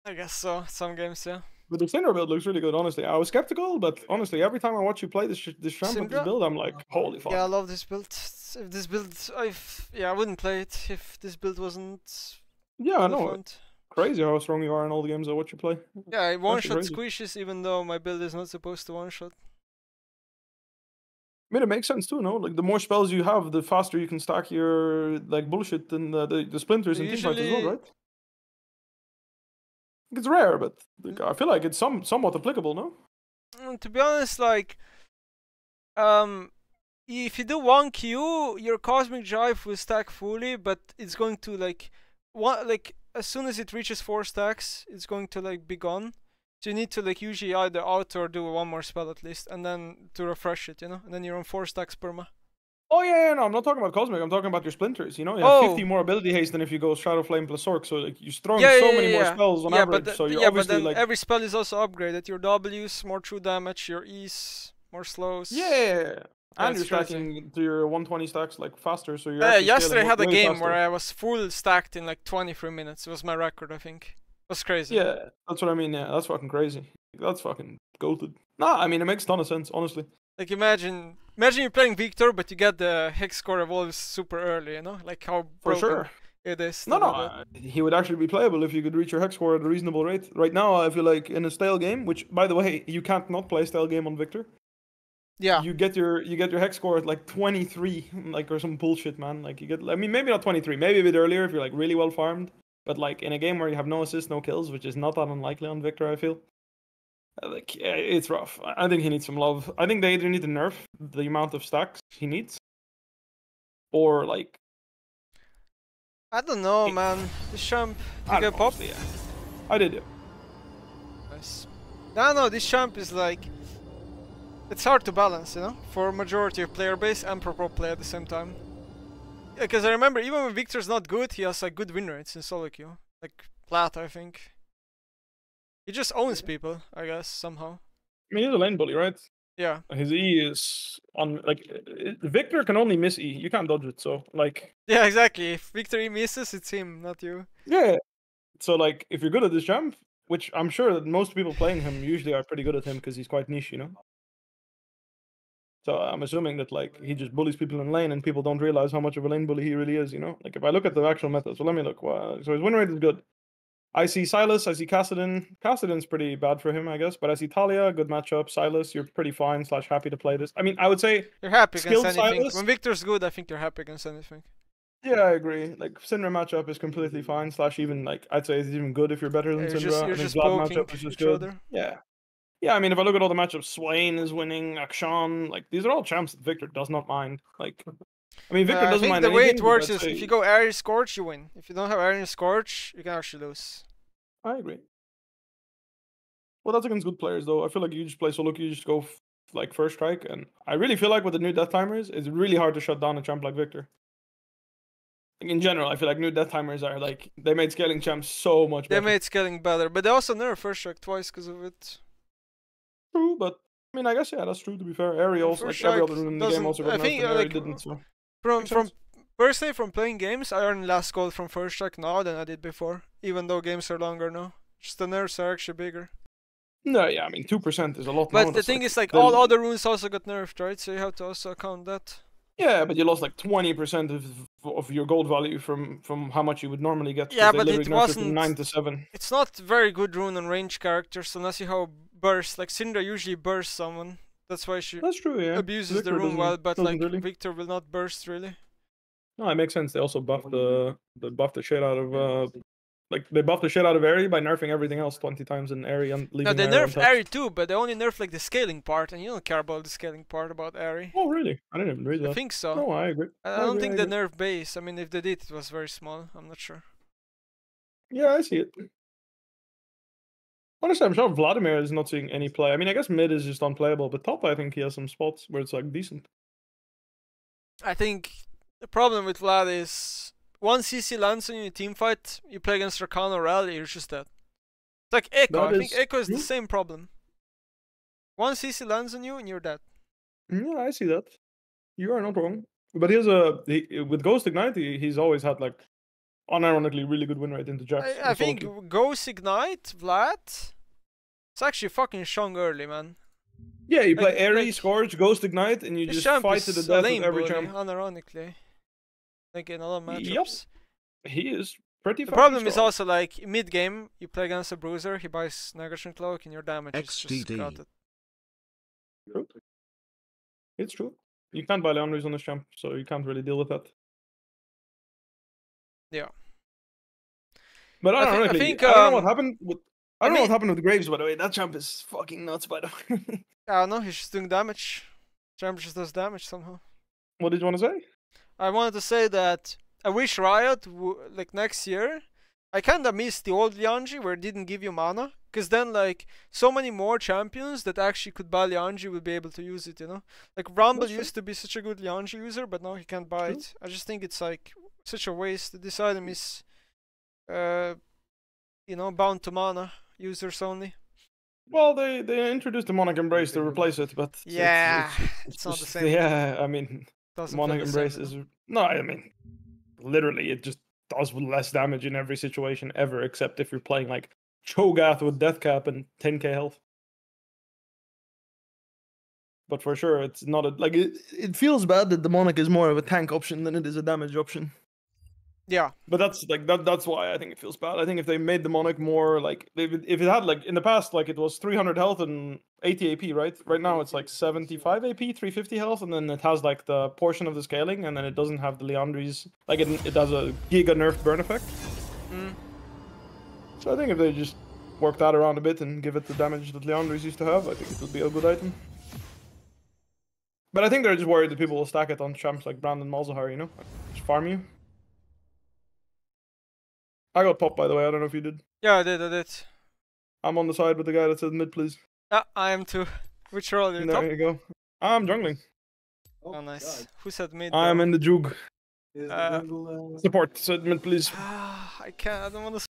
I guess so. Some games, yeah. But the Syndra build looks really good, honestly. I was skeptical, but honestly, every time I watch you play this champ with this Syndra? build, I'm like, holy fuck. Yeah, I love this build. If this build, I wouldn't play it if this build wasn't. Yeah, I know. Relevant. Crazy how strong you are in all the games I watch you play. Yeah, I one-shot crazy. squishes even though my build is not supposed to one-shot. I mean, it makes sense too, no? Like, the more spells you have, the faster you can stack your, like, bullshit and the splinters and teamfights as well, right? It's rare, but like, I feel like it's somewhat applicable, no? To be honest, like, if you do one Q, your Cosmic Drive will stack fully, but it's going to like as soon as it reaches 4 stacks, it's going to like be gone. So you need to like usually either out or do one more spell at least, and then to refresh it, you know, and then you're on 4 stacks perma. Oh yeah, no, I'm not talking about Cosmic. I'm talking about your splinters. You know, you have 50 more ability haste than if you go Shadow Flame plus Orc. So like you're throwing so many more spells on average. So you're obviously but then like every spell is also upgraded. Your W's, more true damage. Your E's, more slows. Yeah. And you're stacking to your 120 stacks like faster, so you're yesterday I had a game where I was full stacked in like 23 minutes. It was my record, I think. It was crazy. Yeah, that's what I mean. Yeah, that's fucking crazy. That's fucking goated. Nah, I mean, it makes a ton of sense, honestly. Like imagine you're playing Viktor, but you get the hex score evolves super early, you know? Like how broken it is. No, he would actually be playable if you could reach your hex score at a reasonable rate. Right now, I feel like in a stale game, which by the way, you can't not play a stale game on Viktor. Yeah. You get your hex score at like 23, like, or some bullshit, man. Like you get, I mean, maybe not 23, maybe a bit earlier if you're like really well farmed. But like in a game where you have no assists, no kills, which is not that unlikely on Viktor, I feel. Like it's rough. I think he needs some love. I think they either need to nerf the amount of stacks he needs, or like. I don't know, man. This champ, you get pop? Yeah, I did. Yeah. Nice. No, this champ is like. It's hard to balance, you know, for majority of player base and pro play at the same time. Yeah, because I remember even when Viktor's not good, he has like good win rates in solo queue, like Vlad, I think. He just owns people, I guess, somehow. I mean, he's a lane bully, right? Yeah. His E is on, like, Viktor can only miss E. You can't dodge it, so, like. Yeah, exactly. If Viktor E misses, it's him, not you. Yeah. So, like, if you're good at this champ, which I'm sure that most people playing him usually are pretty good at him because he's quite niche, you know? So I'm assuming that, like, he just bullies people in lane and people don't realize how much of a lane bully he really is, you know? Like, if I look at the actual meta, so let me look. So his win rate is good. I see Silas, I see Kassadin. Kassadin's pretty bad for him, I guess, but I see Talia, good matchup. Silas, you're pretty fine / happy to play this. I mean, I would say you're happy against anything. Silas, when Viktor's good, I think you're happy against anything. Yeah, I agree. Like, Syndra matchup is completely fine / even, like, I'd say it's even good if you're better than Syndra. You're just Vlad matchup is just good. Other. Yeah, I mean, if I look at all the matchups, Swain is winning, Akshan, like, these are all champs that Viktor does not mind. Like, I mean, Viktor doesn't mind anything. The way it works is if you go Area Scorch, you win. If you don't have Area Scorch, you can actually lose. I agree. Well, that's against good players, though. I feel like you just play solo queue, you just go, like, first strike, and I really feel like with the new death timers, it's really hard to shut down a champ like Viktor. Like, in general, I feel like new death timers are, like, they made scaling champs so much better. They made scaling better, but they also nerfed first strike twice because of it. True, but I mean, I guess yeah, that's true. To be fair, Aery also, like every other rune in the game also got nerfed, and Aery didn't. So from personally, from playing games, I earn less gold from first strike now than I did before. Even though games are longer now, just the nerfs are actually bigger. No, yeah, I mean 2% is a lot. But the thing is, like all other runes also got nerfed, right? So you have to also account that. Yeah, but you lost like 20% of your gold value from how much you would normally get. Yeah, but it wasn't 9 to 7. It's not very good rune on range characters unless you have burst. Like Syndra usually bursts someone. That's why she abuses Viktor the rune well, but like really. Viktor will not burst really. No, it makes sense. They also buffed the shit out of like they buffed the shit out of Aery by nerfing everything else 20 times in Aery and leaving. No, they nerfed Aery too, but they only nerfed like the scaling part, and you don't care about the scaling part about Aery. Oh really? I didn't even read that. I think so. No, I agree. I don't think they nerfed base. I mean, if they did, it was very small. I'm not sure. Yeah, I see it. Honestly, I'm sure Vladimir is not seeing any play. I mean, I guess mid is just unplayable, but top, I think he has some spots where it's like decent. I think the problem with Vlad is one CC lands on you in a team fight, you play against Rakan or Rally, you're just dead. It's like Echo. I think Echo is the same problem. One CC lands on you and you're dead. Yeah, I see that. You are not wrong. But with Ghost Ignite, he's always had like unironically really good win rate into Jax. I think Ghost Ignite, Vlad, it's actually fucking strong early, man. Yeah, you play Airy, Scourge, Ghost Ignite, and you just fight to the death with every champ. Unironically. Like in a lot of matchups. Yep. He is pretty The problem is also like mid game, you play against a bruiser, he buys Negation Cloak, and your damage is just gutted. True. It's true. You can't buy Leandries on this champ, so you can't really deal with that. Yeah. But I don't know what happened with. I don't know what happened with Graves, by the way. That champ is fucking nuts, by the way. I don't know, he's just doing damage. Champ just does damage somehow. What did you want to say? I wanted to say that I wish Riot, like next year, I kinda missed the old Lianji where it didn't give you mana. Because then, like, so many more champions that actually could buy Lianji would be able to use it, you know? Like, Rumble used to be such a good Lianji user, but now he can't buy it. I just think it's, like, such a waste. This item is, you know, bound to mana users only. Well, they introduced the Monarch Embrace to replace it, but yeah, it's not the same. Yeah, I mean, Monarch Embrace is no, I mean, literally, it just does less damage in every situation ever, except if you're playing like Cho'Gath with Death Cap and 10k health. But for sure, it's not a like it feels bad that the Monarch is more of a tank option than it is a damage option. Yeah, but that's like that's why I think it feels bad. I think if they made the Monarch more like if it had like in the past like it was 300 health and 80 AP, right? Right now it's like 75 AP, 350 health, and then it has like the portion of the scaling, and then it doesn't have the Liandry's like it has a giga nerf burn effect. So I think if they just work that around a bit and give it the damage that Liandry's used to have, I think it would be a good item. But I think they're just worried that people will stack it on champs like Brandon Malzahar, you know, just farm you. I got popped, by the way. I don't know if you did. Yeah, I did. I'm on the side with the guy that said mid, please. Yeah, I am too. Which role are you? There you go. I'm jungling. Oh, nice. God. Who said mid? I'm in the jug. Support said mid, please. I can't. I don't want to